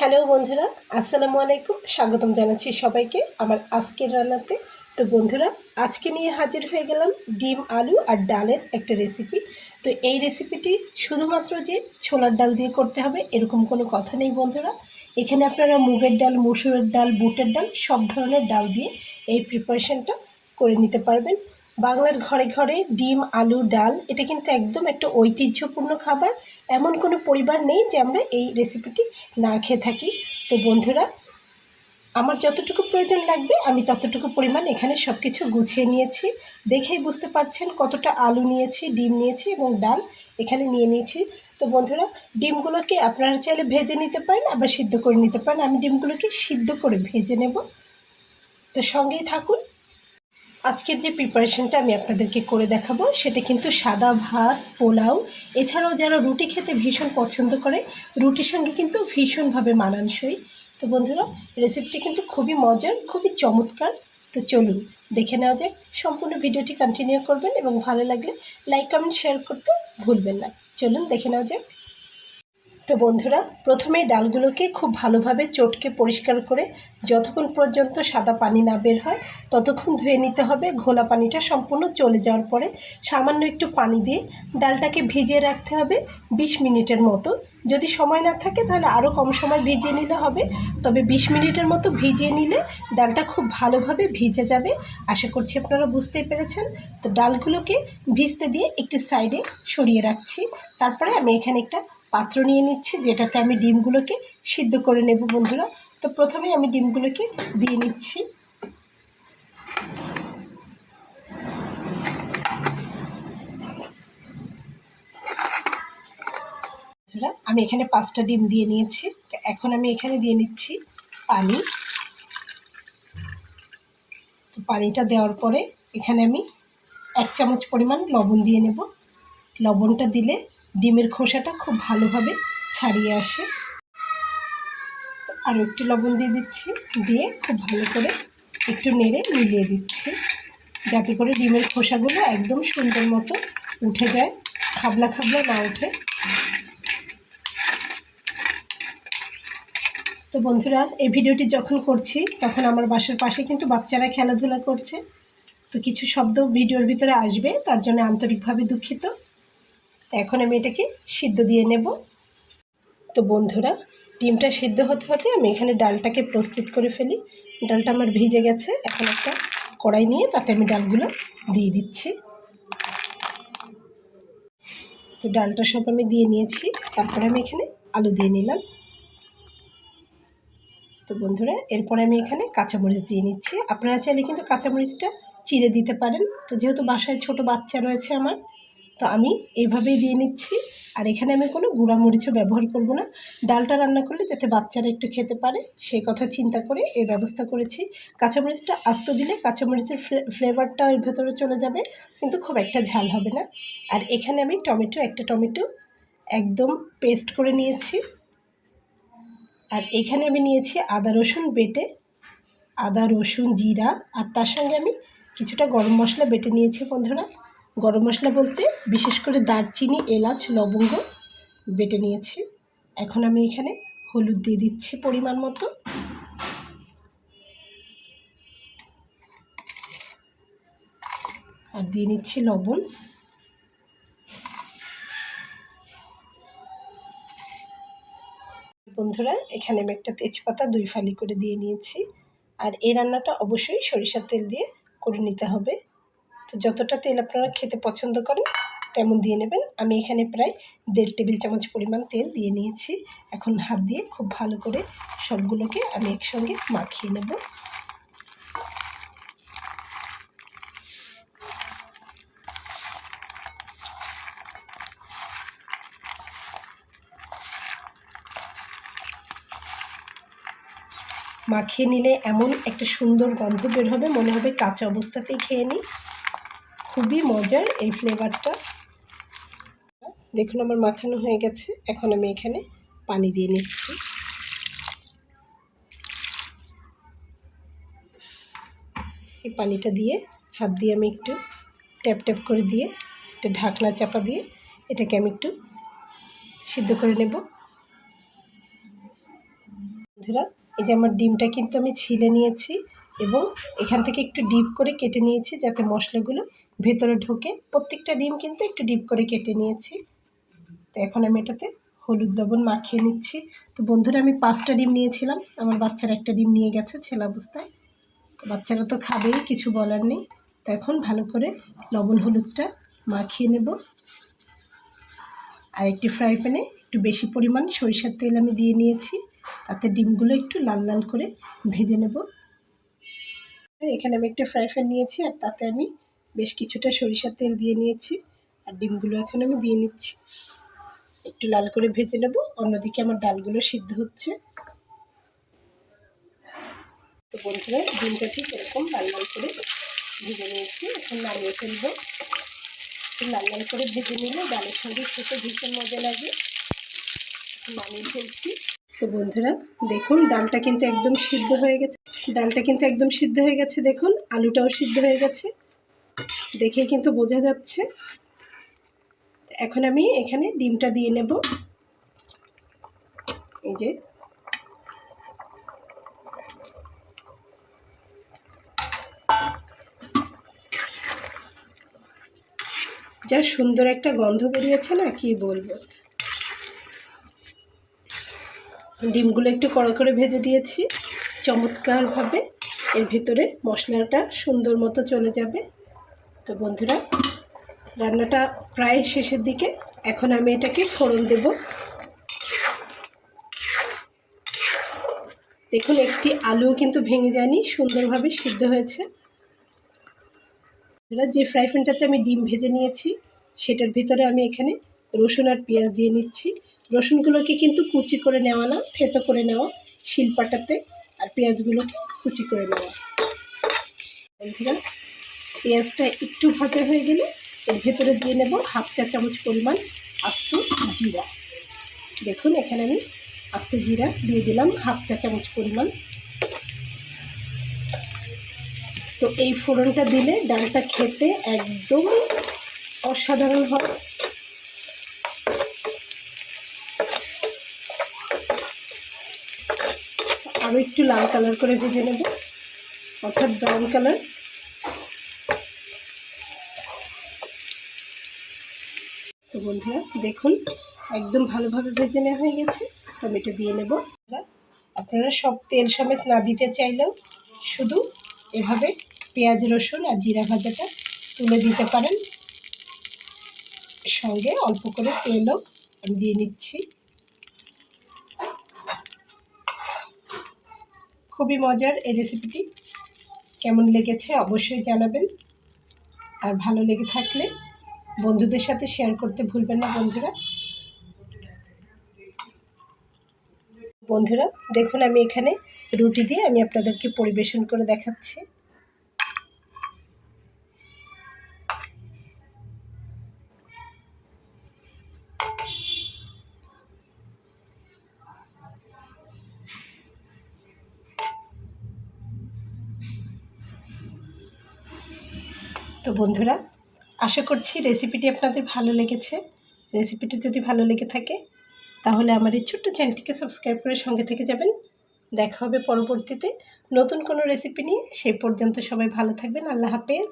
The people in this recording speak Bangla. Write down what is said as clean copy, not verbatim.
হ্যালো বন্ধুরা, আসসালামু আলাইকুম। স্বাগতম জানাচ্ছি সবাইকে আমার আজকের রান্নাতে। তো বন্ধুরা, আজকে নিয়ে হাজির হয়ে গেলাম ডিম, আলু আর ডালের একটা রেসিপি। তো এই রেসিপিটি শুধুমাত্র যে ছোলার ডাল দিয়ে করতে হবে এরকম কোনো কথা নেই বন্ধুরা। এখানে আপনারা মুগের ডাল, মসুরের ডাল, বুটের ডাল সব ধরনের ডাল দিয়ে এই প্রিপারেশনটা করে নিতে পারবেন। বাংলার ঘরে ঘরে ডিম, আলু, ডাল এটা কিন্তু একদম একটা ঐতিহ্যপূর্ণ খাবার। এমন কোনো পরিবার নেই যে আমরা এই রেসিপিটি না খেয়ে থাকি। তো বন্ধুরা, আমার যতটুকু প্রয়োজন লাগবে আমি ততটুকু পরিমাণ এখানে সব কিছু গুছিয়ে নিয়েছি। দেখেই বুঝতে পারছেন কতটা আলু নিয়েছি, ডিম নিয়েছি এবং ডাল এখানে নিয়ে নিয়েছি। তো বন্ধুরা, ডিমগুলোকে আপনারা চাইলে ভেজে নিতে পারেন, আবার সিদ্ধ করে নিতে পারেন। আমি ডিমগুলোকে সিদ্ধ করে ভেজে নেব। তো সঙ্গেই থাকুন। আজকের যে প্রিপারেশনটা আমি আপনাদেরকে করে দেখাবো সেটা কিন্তু সাদা ভাত, পোলাও, এছাড়াও যারা রুটি খেতে ভীষণ পছন্দ করে রুটির সঙ্গে কিন্তু ভীষণভাবে মানানসই। তো বন্ধুরা, রেসিপিটি কিন্তু খুবই মজার, খুবই চমৎকার। তো চলুন দেখে নেওয়া যাক। সম্পূর্ণ ভিডিওটি কন্টিনিউ করবেন এবং ভালো লাগলে লাইক, কমেন্ট, শেয়ার করতে ভুলবেন না। চলুন দেখে নেওয়া যাক। তো বন্ধুরা, প্রথমেই ডালগুলোকে খুব ভালোভাবে চটকে পরিষ্কার করে যতক্ষণ পর্যন্ত সাদা পানি না বের হয় ততক্ষণ ধুয়ে নিতে হবে। ঘোলা পানিটা সম্পূর্ণ চলে যাওয়ার পরে সামান্য একটু পানি দিয়ে ডালটাকে ভিজিয়ে রাখতে হবে 20 মিনিটের মতো। যদি সময় না থাকে তাহলে আরও কম সময় ভিজিয়ে নিলে হবে, তবে 20 মিনিটের মতো ভিজিয়ে নিলে ডালটা খুব ভালোভাবে ভিজে যাবে। আশা করছি আপনারা বুঝতেই পেরেছেন। তো ডালগুলোকে ভিজতে দিয়ে একটি সাইডে সরিয়ে রাখছি। তারপরে আমি এখানে একটা পাত্র নিয়ে নিচ্ছি যেটাতে আমি ডিমগুলোকে সিদ্ধ করে নেব বন্ধুরা। তো প্রথমে আমি ডিমগুলোকে দিয়ে নিচ্ছি। আমি এখানে 5টা ডিম দিয়ে নিয়েছি। তো এখন আমি এখানে দিয়ে নিচ্ছি পানি। তো পানিটা দেওয়ার পরে এখানে আমি 1 চামচ পরিমাণ লবণ দিয়ে নেব। লবণটা দিলে ডিমের খোসাটা খুব ভালোভাবে ছাড়িয়ে আসে। আরও একটু লবণ দিয়ে দিচ্ছি, দিয়ে খুব ভালো করে একটু নেড়ে মিলিয়ে দিচ্ছি যাতে করে ডিমের খোসাগুলো একদম সুন্দর মতো উঠে যায়, খাবলা খাবলা না ওঠে। তো বন্ধুরা, এই ভিডিওটি যখন করছি তখন আমার বাসার পাশে কিন্তু বাচ্চারা খেলাধুলা করছে। তো কিছু শব্দ ভিডিওর ভিতরে আসবে, তার জন্য আন্তরিকভাবে দুঃখিত। এখন আমি এটাকে সিদ্ধ দিয়ে নেব। তো বন্ধুরা, ডিমটা সিদ্ধ হতে হতে আমি এখানে ডালটাকে প্রস্তুত করে ফেলি। ডালটা আমার ভিজে গেছে। এখন একটা কড়াই নিয়ে তাতে আমি ডালগুলো দিয়ে দিচ্ছি। তো ডালটা সব আমি দিয়ে নিয়েছি। তারপরে আমি এখানে আলু দিয়ে নিলাম। তো বন্ধুরা, এরপরে আমি এখানে কাঁচামরিচ দিয়ে নিচ্ছি। আপনারা চাইলে কিন্তু কাঁচামরিচটা চিড়ে দিতে পারেন। তো যেহেতু বাসায় ছোট বাচ্চা রয়েছে আমার, তো আমি এইভাবেই দিয়ে নিচ্ছি। আর এখানে আমি কোনো গুঁড়া মরিচও ব্যবহার করব না। ডালটা রান্না করলে যাতে বাচ্চারা একটু খেতে পারে সেই কথা চিন্তা করে এই ব্যবস্থা করেছি। কাঁচামরিচটা আস্ত দিলে কাঁচামরিচের ফ্লেভারটা এর ভেতরে চলে যাবে, কিন্তু খুব একটা ঝাল হবে না। আর এখানে আমি একটা টমেটো একদম পেস্ট করে নিয়েছি। আর এখানে আমি নিয়েছি আদা রসুন বেটে, আদা রসুন জিরা, আর তার সঙ্গে আমি কিছুটা গরম মশলা বেটে নিয়েছি বন্ধুরা। গরম মশলা বলতে বিশেষ করে দারচিনি, এলাচ, লবঙ্গ বেটে নিয়েছি। এখন আমি এখানে হলুদ দিয়ে দিচ্ছি পরিমাণ মতো। আর দিয়ে নিচ্ছি লবণ। বন্ধুরা, এখানে আমি একটা তেজপাতা 2 ফালি করে দিয়ে নিয়েছি। আর এই রান্নাটা অবশ্যই সরিষার তেল দিয়ে করে নিতে হবে। তো যতটা তেল আপনারা খেতে পছন্দ করেন তেমন দিয়ে নেবেন। আমি এখানে প্রায় 1.5 টেবিল চামচ পরিমাণ তেল দিয়ে নিয়েছি। এখন হাত দিয়ে খুব ভালো করে সবগুলোকে আমি একসঙ্গে মাখিয়ে নেব। মাখিয়ে নিলে এমন একটা সুন্দর গন্ধ বের হবে, মনে হবে কাঁচা অবস্থাতেই খেয়ে নিই। খুবই মজার এই ফ্লেভারটা। দেখুন আমার মাখানো হয়ে গেছে। এখন আমি এখানে পানি দিয়ে নিচ্ছি। এই পানিটা দিয়ে হাত দিয়ে আমি একটু ট্যাপ ট্যাপ করে দিয়ে একটা ঢাকনা চাপা দিয়ে এটাকে আমি একটু সিদ্ধ করে নেব। বন্ধুরা, এই যে আমার ডিমটা কিন্তু আমি ছিলে নিয়েছি এবং এখান থেকে একটু ডিপ করে কেটে নিয়েছি যাতে মশলাগুলো ভেতরে ঢোকে। প্রত্যেকটা ডিম কিন্তু একটু ডিপ করে কেটে নিয়েছি। তো এখন আমি এটাতে হলুদ লবণ মাখিয়ে নিচ্ছি। তো বন্ধুরা, আমি 5টা ডিম নিয়েছিলাম, আমার বাচ্চারা একটা ডিম নিয়ে গেছে ছেলে অবস্থায়। তো বাচ্চারা তো খাবেই, কিছু বলার নেই। তো এখন ভালো করে লবণ হলুদটা মাখিয়ে নেব। আর একটি ফ্রাই প্যানে একটু বেশি পরিমাণ সরিষার তেল আমি দিয়ে নিয়েছি, তাতে ডিমগুলো একটু লাল লাল করে ভেজে নেব। এখানে আমি একটা ফ্রাই প্যান নিয়েছি আর তাতে আমি বেশ কিছুটা সরিষার তেল দিয়ে নিয়েছি। আর ডিমগুলো এখন আমি দিয়ে নিচ্ছি, একটু লাল করে ভেজে নেব। অন্যদিকে আমার ডালগুলো সিদ্ধ হচ্ছে। তো বন্ধুরা, ডিমটা ঠিক এরকম লাল লাল করে ভেজে নিয়েছি, এখন নামিয়ে ফেলবো। লাল লাল করে ভেজে নিলে ডালের সঙ্গে খেতে ভীষণ মজা লাগে। নামিয়ে ফেলছি। তো বন্ধুরা দেখুন, ডালটা কিন্তু একদম সিদ্ধ হয়ে গেছে। দেখুন আলুটাও সিদ্ধ হয়ে গেছে, দেখেই কিন্তু বোঝা যাচ্ছে। এখন আমি এখানে ডিমটা দিয়ে নেব। এই যে যা সুন্দর একটা গন্ধ বেরিয়েছে না, কি বলবো। ডিমগুলো একটু কড়া করে ভেজে দিয়েছি চমৎকারভাবে, এর ভিতরে মশলাটা সুন্দর মতো চলে যাবে। তো বন্ধুরা, রান্নাটা প্রায় শেষের দিকে। এখন আমি এটাকে ফোড়ন দেব। দেখুন একটি আলুও কিন্তু ভেঙে যায়নি, সুন্দরভাবে সিদ্ধ হয়েছে। যে ফ্রাই প্যানটাতে আমি ডিম ভেজে নিয়েছি সেটার ভিতরে আমি এখানে রসুন আর পেঁয়াজ দিয়ে নিচ্ছি। রসুনগুলোকে কিন্তু কুচি করে নেওয়া না, থেতো করে নেওয়া শিলপাটাতে, আর পেঁয়াজগুলোকে কুচি করে নেওয়া। বন্ধুরা, পেঁয়াজটা একটু ভাজা হয়ে গেলে এর ভেতরে দিয়ে নেব 1/2 চা চামচ পরিমাণ আস্ত জিরা। দেখুন এখানে আমি আস্ত জিরা দিয়ে দিলাম 1/2 চা চামচ পরিমাণ। তো এই ফোড়নটা দিলে ডালটা খেতে একদম অসাধারণ হয়। আরও একটু লাল কালার করে ভেজে নেব, অর্থাৎ ব্রাউন কালার। তো বন্ধুরা দেখুন একদম ভালোভাবে ভেজে নেওয়া হয়ে গেছে। টমেটো দিয়ে নেব। আপনারা সব তেল সমেত না দিতে চাইলেও শুধু এভাবে পেঁয়াজ রসুন আর জিরা ভাজাটা তুলে দিতে পারেন। সঙ্গে অল্প করে তেলও আমি দিয়ে নিচ্ছি। খুবই মজার এই রেসিপিটি, কেমন লেগেছে অবশ্যই জানাবেন। আর ভালো লেগে থাকলে বন্ধুদের সাথে শেয়ার করতে ভুলবেন না বন্ধুরা। বন্ধুরা দেখুন, আমি এখানে রুটি দিয়ে আমি আপনাদেরকে পরিবেশন করে দেখাচ্ছি। তো বন্ধুরা, আশা করছি রেসিপিটি আপনাদের ভালো লেগেছে। রেসিপিটি যদি ভালো লেগে থাকে তাহলে আমার এই ছোট্ট চ্যানেলটিকে সাবস্ক্রাইব করে সঙ্গে থেকে যাবেন। দেখা হবে পরবর্তীতে নতুন কোনো রেসিপি নিয়ে। সেই পর্যন্ত সবাই ভালো থাকবেন। আল্লাহ হাফেজ।